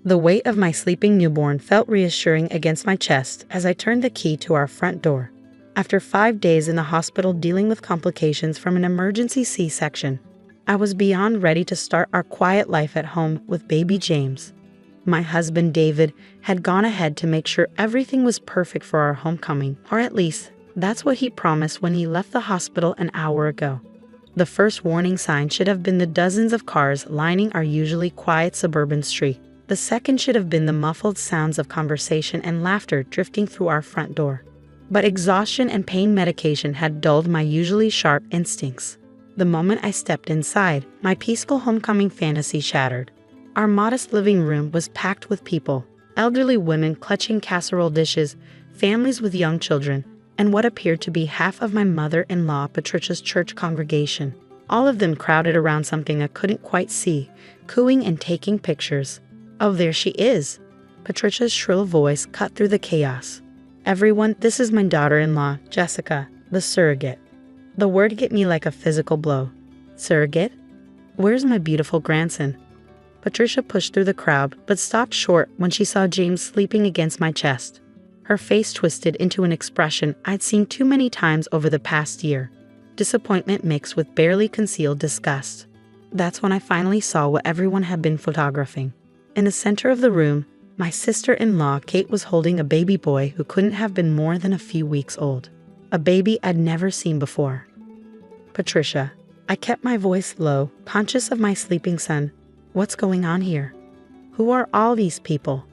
The weight of my sleeping newborn felt reassuring against my chest as I turned the key to our front door. After 5 days in the hospital dealing with complications from an emergency C-section, I was beyond ready to start our quiet life at home with baby James. My husband David had gone ahead to make sure everything was perfect for our homecoming, or at least that's what he promised when he left the hospital an hour ago. The first warning sign should have been the dozens of cars lining our usually quiet suburban street. The second should have been the muffled sounds of conversation and laughter drifting through our front door. But exhaustion and pain medication had dulled my usually sharp instincts. The moment I stepped inside, my peaceful homecoming fantasy shattered. Our modest living room was packed with people, elderly women clutching casserole dishes, families with young children, and what appeared to be half of my mother-in-law Patricia's church congregation. All of them crowded around something I couldn't quite see, cooing and taking pictures. "Oh, there she is!" Patricia's shrill voice cut through the chaos. "Everyone, this is my daughter-in-law, Jessica, the surrogate." The word hit me like a physical blow. Surrogate? Where's my beautiful grandson? Patricia pushed through the crowd, but stopped short when she saw James sleeping against my chest. Her face twisted into an expression I'd seen too many times over the past year. Disappointment mixed with barely concealed disgust. That's when I finally saw what everyone had been photographing. In the center of the room, my sister-in-law Kate was holding a baby boy who couldn't have been more than a few weeks old. A baby I'd never seen before. "Patricia," I kept my voice low, conscious of my sleeping son. "What's going on here? Who are all these people?"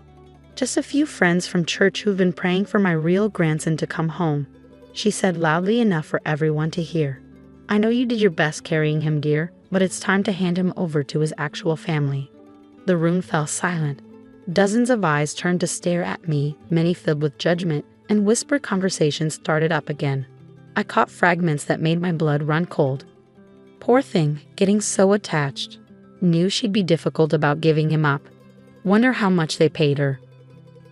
"Just a few friends from church who've been praying for my real grandson to come home," she said loudly enough for everyone to hear. "I know you did your best carrying him, dear, but it's time to hand him over to his actual family." The room fell silent. Dozens of eyes turned to stare at me, many filled with judgment, and whispered conversations started up again. I caught fragments that made my blood run cold. Poor thing, getting so attached. Knew she'd be difficult about giving him up. Wonder how much they paid her.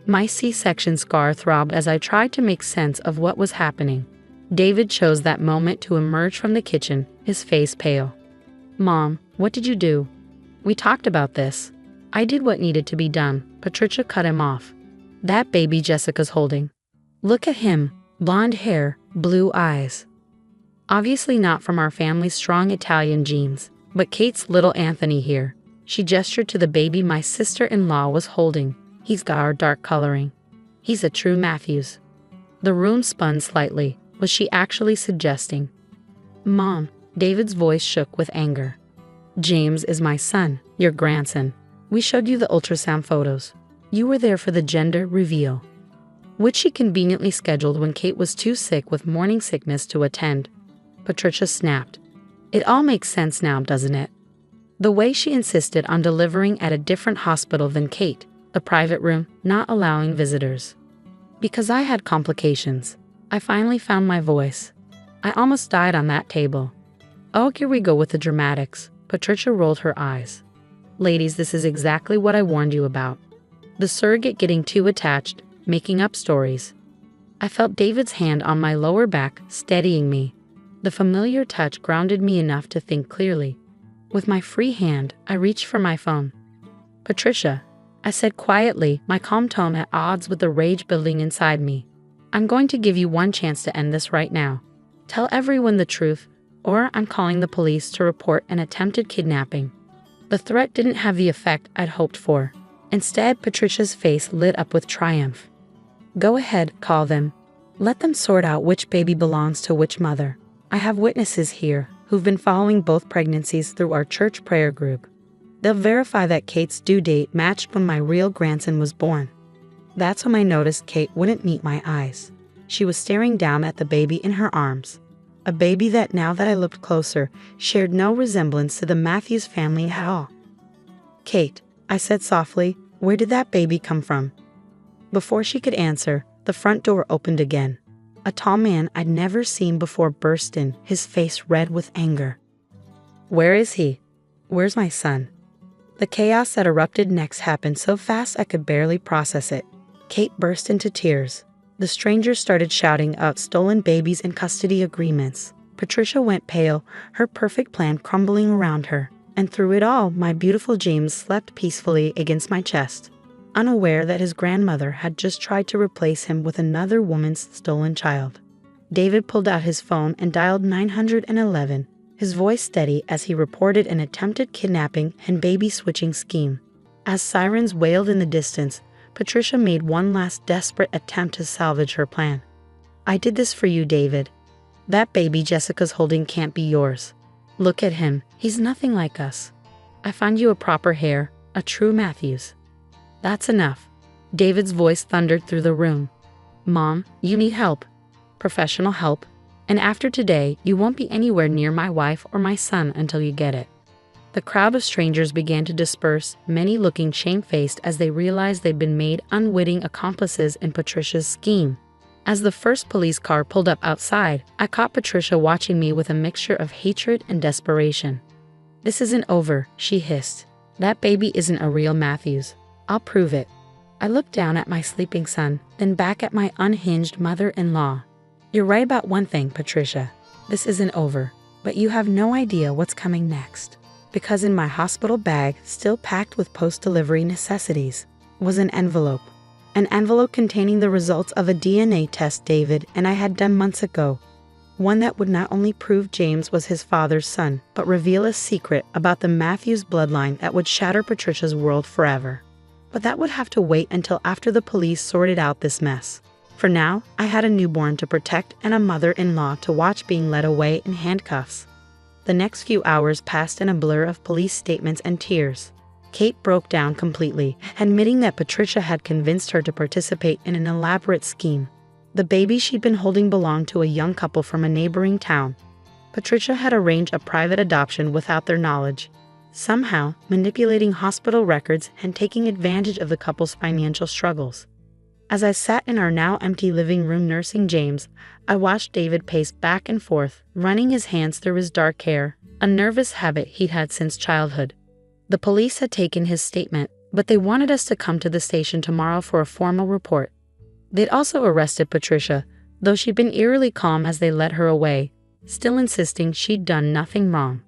My C-section scar throbbed as I tried to make sense of what was happening. David chose that moment to emerge from the kitchen, his face pale. "Mom, what did you do? We talked about this." "I did what needed to be done," Patricia cut him off. "That baby Jessica's holding. Look at him, blonde hair, blue eyes. Obviously not from our family's strong Italian genes, but Kate's little Anthony here." She gestured to the baby my sister-in-law was holding. "He's got our dark coloring. He's a true Matthews." The room spun slightly. Was she actually suggesting? "Mom," David's voice shook with anger. "James is my son, your grandson. We showed you the ultrasound photos. You were there for the gender reveal," which she conveniently scheduled when Kate was too sick with morning sickness to attend. Patricia snapped. "It all makes sense now, doesn't it?" The way she insisted on delivering at a different hospital than Kate, a private room, not allowing visitors. Because I had complications. I finally found my voice. I almost died on that table. "Oh, here we go with the dramatics." Patricia rolled her eyes. "Ladies, this is exactly what I warned you about. The surrogate getting too attached, making up stories." I felt David's hand on my lower back, steadying me. The familiar touch grounded me enough to think clearly. With my free hand, I reached for my phone. "Patricia," I said quietly, my calm tone at odds with the rage building inside me. "I'm going to give you one chance to end this right now. Tell everyone the truth, or I'm calling the police to report an attempted kidnapping." The threat didn't have the effect I'd hoped for. Instead, Patricia's face lit up with triumph. "Go ahead, call them. Let them sort out which baby belongs to which mother. I have witnesses here who've been following both pregnancies through our church prayer group. They'll verify that Kate's due date matched when my real grandson was born." That's when I noticed Kate wouldn't meet my eyes. She was staring down at the baby in her arms. A baby that, now that I looked closer, shared no resemblance to the Matthews family at all. "Kate," I said softly, "where did that baby come from?" Before she could answer, the front door opened again. A tall man I'd never seen before burst in, his face red with anger. "Where is he? Where's my son?" The chaos that erupted next happened so fast I could barely process it. Kate burst into tears. The stranger started shouting out stolen babies and custody agreements. Patricia went pale, her perfect plan crumbling around her. And through it all, my beautiful James slept peacefully against my chest. unaware that his grandmother had just tried to replace him with another woman's stolen child. David pulled out his phone and dialed 911, his voice steady as he reported an attempted kidnapping and baby switching scheme. As sirens wailed in the distance, Patricia made one last desperate attempt to salvage her plan. "I did this for you, David. That baby Jessica's holding can't be yours. Look at him, he's nothing like us. I found you a proper heir, a true Matthews." "That's enough." David's voice thundered through the room. "Mom, you need help. Professional help. And after today, you won't be anywhere near my wife or my son until you get it." The crowd of strangers began to disperse, many looking shamefaced as they realized they'd been made unwitting accomplices in Patricia's scheme. As the first police car pulled up outside, I caught Patricia watching me with a mixture of hatred and desperation. "This isn't over," she hissed. "That baby isn't a real Matthews. I'll prove it." I looked down at my sleeping son, then back at my unhinged mother-in-law. "You're right about one thing, Patricia. This isn't over, but you have no idea what's coming next. Because in my hospital bag, still packed with post-delivery necessities, was an envelope. An envelope containing the results of a DNA test David and I had done months ago. One that would not only prove James was his father's son, but reveal a secret about the Matthews bloodline that would shatter Patricia's world forever. But that would have to wait until after the police sorted out this mess. For now, I had a newborn to protect and a mother-in-law to watch being led away in handcuffs. The next few hours passed in a blur of police statements and tears. Kate broke down completely, admitting that Patricia had convinced her to participate in an elaborate scheme. The baby she'd been holding belonged to a young couple from a neighboring town. Patricia had arranged a private adoption without their knowledge, somehow manipulating hospital records and taking advantage of the couple's financial struggles. As I sat in our now empty living room nursing James, I watched David pace back and forth, running his hands through his dark hair, a nervous habit he'd had since childhood. The police had taken his statement, but they wanted us to come to the station tomorrow for a formal report. They'd also arrested Patricia, though she'd been eerily calm as they led her away, still insisting she'd done nothing wrong.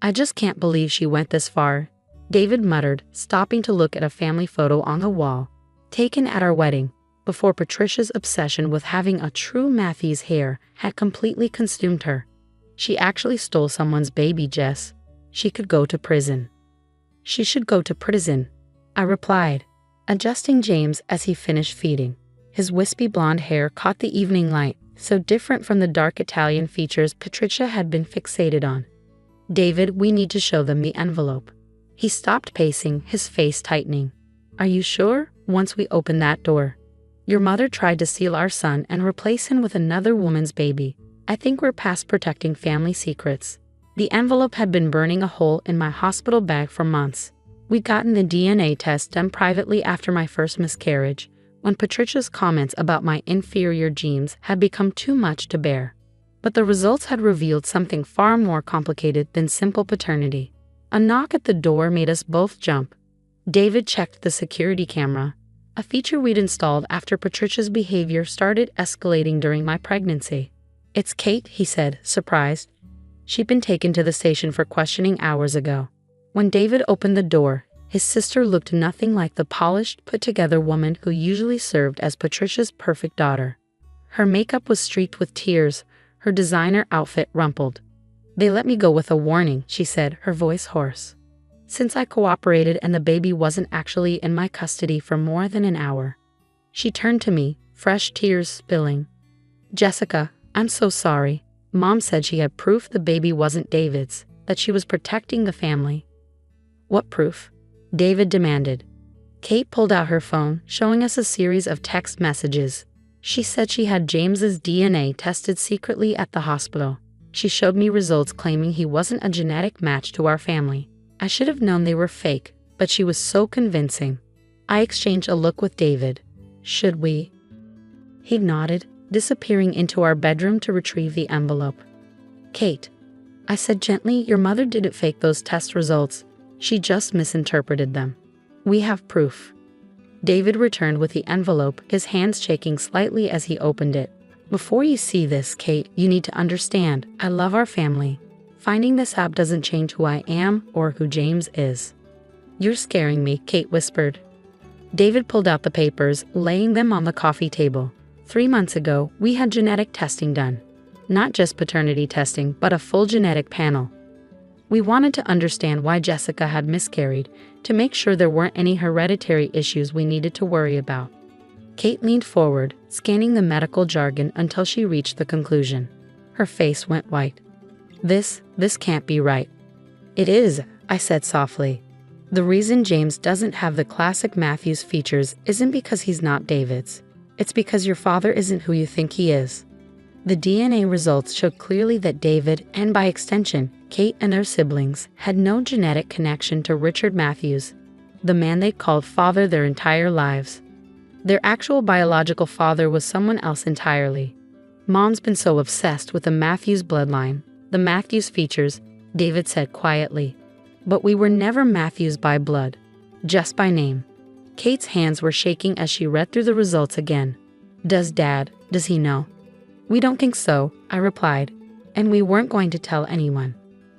"I just can't believe she went this far," David muttered, stopping to look at a family photo on the wall, taken at our wedding, before Patricia's obsession with having a true Matthews hair had completely consumed her. "She actually stole someone's baby, Jess. She could go to prison." "She should go to prison," I replied, adjusting James as he finished feeding. His wispy blonde hair caught the evening light, so different from the dark Italian features Patricia had been fixated on. "David, we need to show them the envelope." He stopped pacing, his face tightening. "Are you sure? Once we open that door. Your mother tried to steal our son and replace him with another woman's baby. I think we're past protecting family secrets." The envelope had been burning a hole in my hospital bag for months. We'd gotten the DNA test done privately after my first miscarriage, when Patricia's comments about my inferior genes had become too much to bear. But the results had revealed something far more complicated than simple paternity. A knock at the door made us both jump. David checked the security camera, a feature we'd installed after Patricia's behavior started escalating during my pregnancy. "It's Kate," he said, surprised. She'd been taken to the station for questioning hours ago. When David opened the door, his sister looked nothing like the polished, put-together woman who usually served as Patricia's perfect daughter. Her makeup was streaked with tears, her designer outfit rumpled. "They let me go with a warning," she said, her voice hoarse. "Since I cooperated and the baby wasn't actually in my custody for more than an hour." She turned to me, fresh tears spilling. "Jessica, I'm so sorry. Mom said she had proof the baby wasn't David's, that she was protecting the family." "What proof?" David demanded. Kate pulled out her phone, showing us a series of text messages. She said she had James's DNA tested secretly at the hospital. She showed me results claiming he wasn't a genetic match to our family. I should have known they were fake, but she was so convincing. I exchanged a look with David. "Should we?" He nodded, disappearing into our bedroom to retrieve the envelope. "Kate," I said gently, "your mother didn't fake those test results. She just misinterpreted them. We have proof." David returned with the envelope, his hands shaking slightly as he opened it. "Before you see this, Kate, you need to understand, I love our family. Finding this out doesn't change who I am or who James is." "You're scaring me," Kate whispered. David pulled out the papers, laying them on the coffee table. 3 months ago, we had genetic testing done. Not just paternity testing, but a full genetic panel. We wanted to understand why Jessica had miscarried, to make sure there weren't any hereditary issues we needed to worry about. Kate leaned forward, scanning the medical jargon until she reached the conclusion. Her face went white. This can't be right. It is, I said softly. The reason James doesn't have the classic Matthews features isn't because he's not David's. It's because your father isn't who you think he is. The DNA results showed clearly that David, and by extension, Kate and her siblings, had no genetic connection to Richard Matthews, the man they called father their entire lives. Their actual biological father was someone else entirely. Mom's been so obsessed with the Matthews bloodline, the Matthews features, David said quietly. But we were never Matthews by blood, just by name. Kate's hands were shaking as she read through the results again. Does he know? We don't think so, I replied, and we weren't going to tell anyone.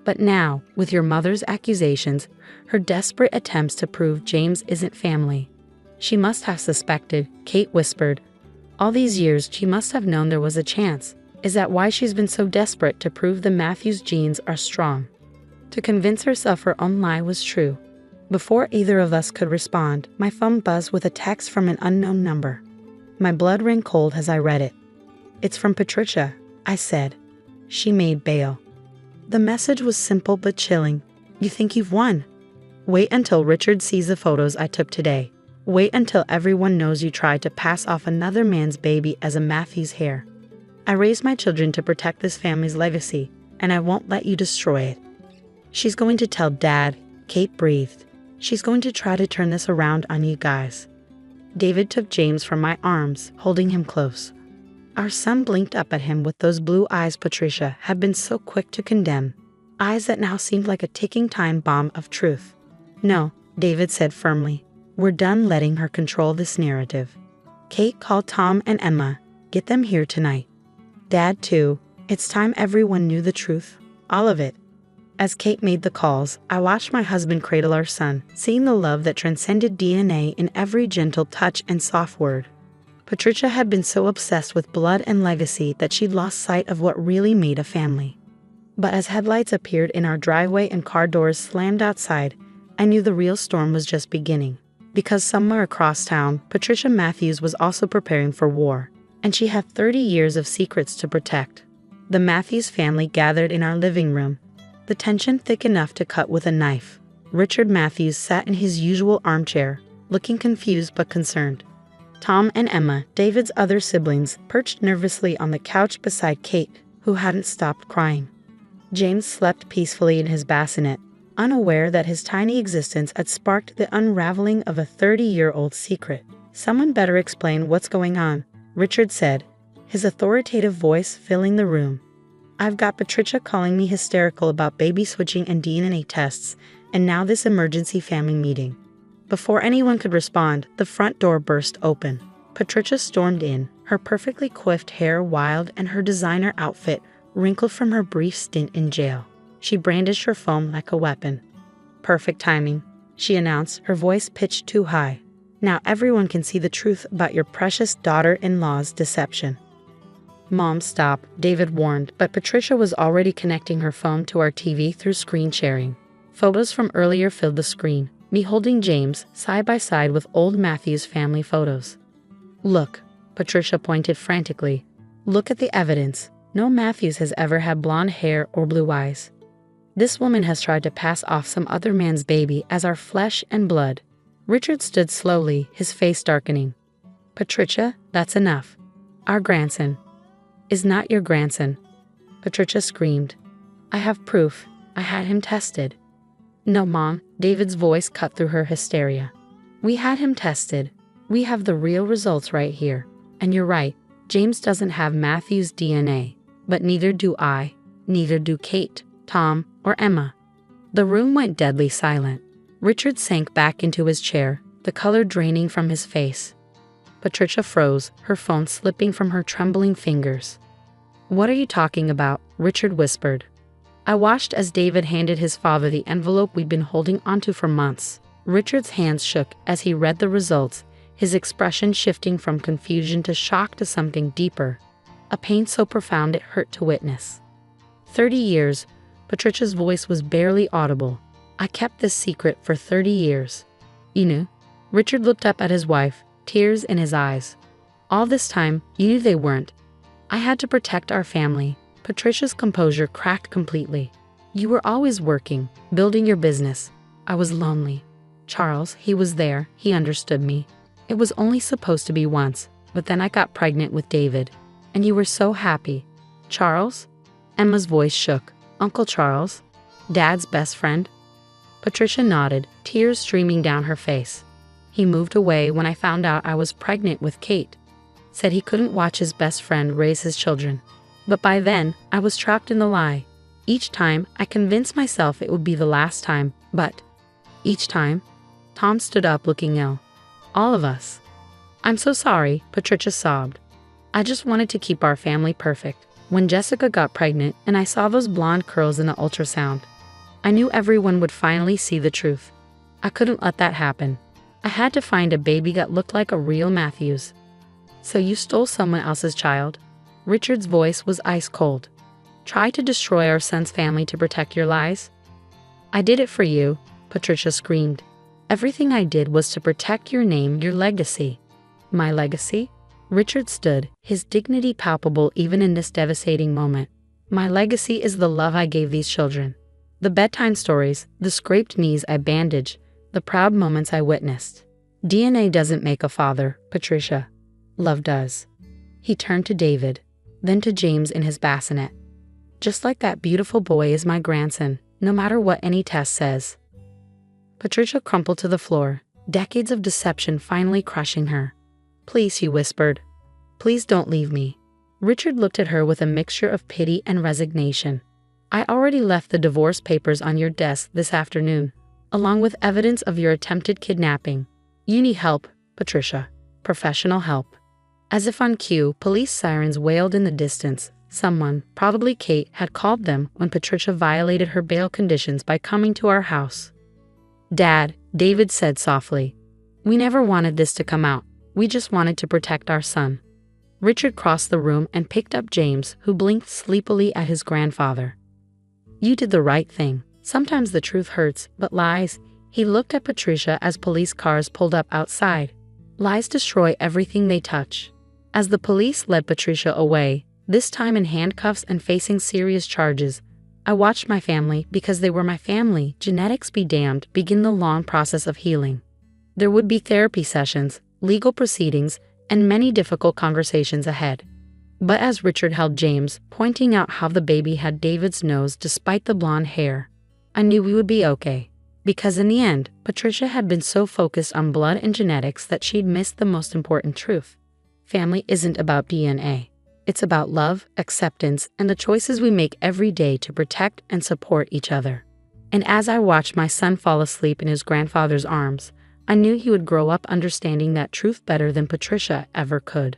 But now, with your mother's accusations, her desperate attempts to prove James isn't family. She must have suspected, Kate whispered. All these years she must have known there was a chance. Is that why she's been so desperate to prove the Matthews genes are strong? To convince herself her own lie was true. Before either of us could respond, my phone buzzed with a text from an unknown number. My blood ran cold as I read it. It's from Patricia, I said. She made bail. The message was simple but chilling. You think you've won? Wait until Richard sees the photos I took today. Wait until everyone knows you tried to pass off another man's baby as a Matthews heir. I raised my children to protect this family's legacy, and I won't let you destroy it. She's going to tell Dad, Kate breathed. She's going to try to turn this around on you guys. David took James from my arms, holding him close. Our son blinked up at him with those blue eyes Patricia had been so quick to condemn, eyes that now seemed like a ticking time bomb of truth. No, David said firmly. We're done letting her control this narrative. Kate called Tom and Emma. Get them here tonight. Dad, too. It's time everyone knew the truth. All of it. As Kate made the calls, I watched my husband cradle our son, seeing the love that transcended DNA in every gentle touch and soft word. Patricia had been so obsessed with blood and legacy that she'd lost sight of what really made a family. But as headlights appeared in our driveway and car doors slammed outside, I knew the real storm was just beginning. Because somewhere across town, Patricia Matthews was also preparing for war, and she had 30 years of secrets to protect. The Matthews family gathered in our living room, the tension thick enough to cut with a knife. Richard Matthews sat in his usual armchair, looking confused but concerned. Tom and Emma, David's other siblings, perched nervously on the couch beside Kate, who hadn't stopped crying. James slept peacefully in his bassinet, unaware that his tiny existence had sparked the unraveling of a 30-year-old secret. Someone better explain what's going on, Richard said, his authoritative voice filling the room. I've got Patricia calling me hysterical about baby switching and DNA tests, and now this emergency family meeting. Before anyone could respond, the front door burst open. Patricia stormed in, her perfectly coiffed hair wild and her designer outfit wrinkled from her brief stint in jail. She brandished her phone like a weapon. Perfect timing, she announced, her voice pitched too high. Now everyone can see the truth about your precious daughter-in-law's deception. Mom, stop, David warned, but Patricia was already connecting her phone to our TV through screen sharing. Photos from earlier filled the screen, me holding James side by side with old Matthews family photos. Look, Patricia pointed frantically. Look at the evidence. No Matthews has ever had blonde hair or blue eyes. This woman has tried to pass off some other man's baby as our flesh and blood. Richard stood slowly, his face darkening. Patricia, that's enough. Our grandson is not your grandson, Patricia screamed. I have proof. I had him tested. No, Mom, David's voice cut through her hysteria. We had him tested. We have the real results right here. And you're right, James doesn't have Matthew's DNA, but neither do I, neither do Kate, Tom, or Emma. The room went deadly silent. Richard sank back into his chair, the color draining from his face. Patricia froze, her phone slipping from her trembling fingers. What are you talking about? Richard whispered. I watched as David handed his father the envelope we'd been holding onto for months. Richard's hands shook as he read the results, his expression shifting from confusion to shock to something deeper, a pain so profound it hurt to witness. 30 years, Patricia's voice was barely audible. I kept this secret for 30 years. You knew? Richard looked up at his wife, tears in his eyes. All this time, you knew they weren't. I had to protect our family. Patricia's composure cracked completely. You were always working, building your business. I was lonely. Charles, he was there, he understood me. It was only supposed to be once, but then I got pregnant with David. And you were so happy. Charles? Emma's voice shook. Uncle Charles? Dad's best friend? Patricia nodded, tears streaming down her face. He moved away when I found out I was pregnant with Kate. Said he couldn't watch his best friend raise his children. But by then, I was trapped in the lie. Each time, I convinced myself it would be the last time, but each time, Tom stood up looking ill. All of us. I'm so sorry, Patricia sobbed. I just wanted to keep our family perfect. When Jessica got pregnant and I saw those blonde curls in the ultrasound, I knew everyone would finally see the truth. I couldn't let that happen. I had to find a baby that looked like a real Matthews. So you stole someone else's child? Richard's voice was ice cold. Try to destroy our son's family to protect your lies? I did it for you, Patricia screamed. Everything I did was to protect your name, your legacy. My legacy? Richard stood, his dignity palpable even in this devastating moment. My legacy is the love I gave these children. The bedtime stories, the scraped knees I bandaged, the proud moments I witnessed. DNA doesn't make a father, Patricia. Love does. He turned to David, then to James in his bassinet. Just like that beautiful boy is my grandson, no matter what any test says. Patricia crumpled to the floor, decades of deception finally crushing her. Please, he whispered. Please don't leave me. Richard looked at her with a mixture of pity and resignation. I already left the divorce papers on your desk this afternoon, along with evidence of your attempted kidnapping. You need help, Patricia. Professional help. As if on cue, police sirens wailed in the distance. Someone, probably Kate, had called them when Patricia violated her bail conditions by coming to our house. Dad, David said softly. We never wanted this to come out. We just wanted to protect our son. Richard crossed the room and picked up James, who blinked sleepily at his grandfather. You did the right thing. Sometimes the truth hurts, but lies. He looked at Patricia as police cars pulled up outside. Lies destroy everything they touch. As the police led Patricia away, this time in handcuffs and facing serious charges, I watched my family, because they were my family, genetics be damned, begin the long process of healing. There would be therapy sessions, legal proceedings, and many difficult conversations ahead. But as Richard held James, pointing out how the baby had David's nose despite the blonde hair, I knew we would be okay. Because in the end, Patricia had been so focused on blood and genetics that she'd missed the most important truth. Family isn't about DNA. It's about love, acceptance, and the choices we make every day to protect and support each other. And as I watched my son fall asleep in his grandfather's arms, I knew he would grow up understanding that truth better than Patricia ever could.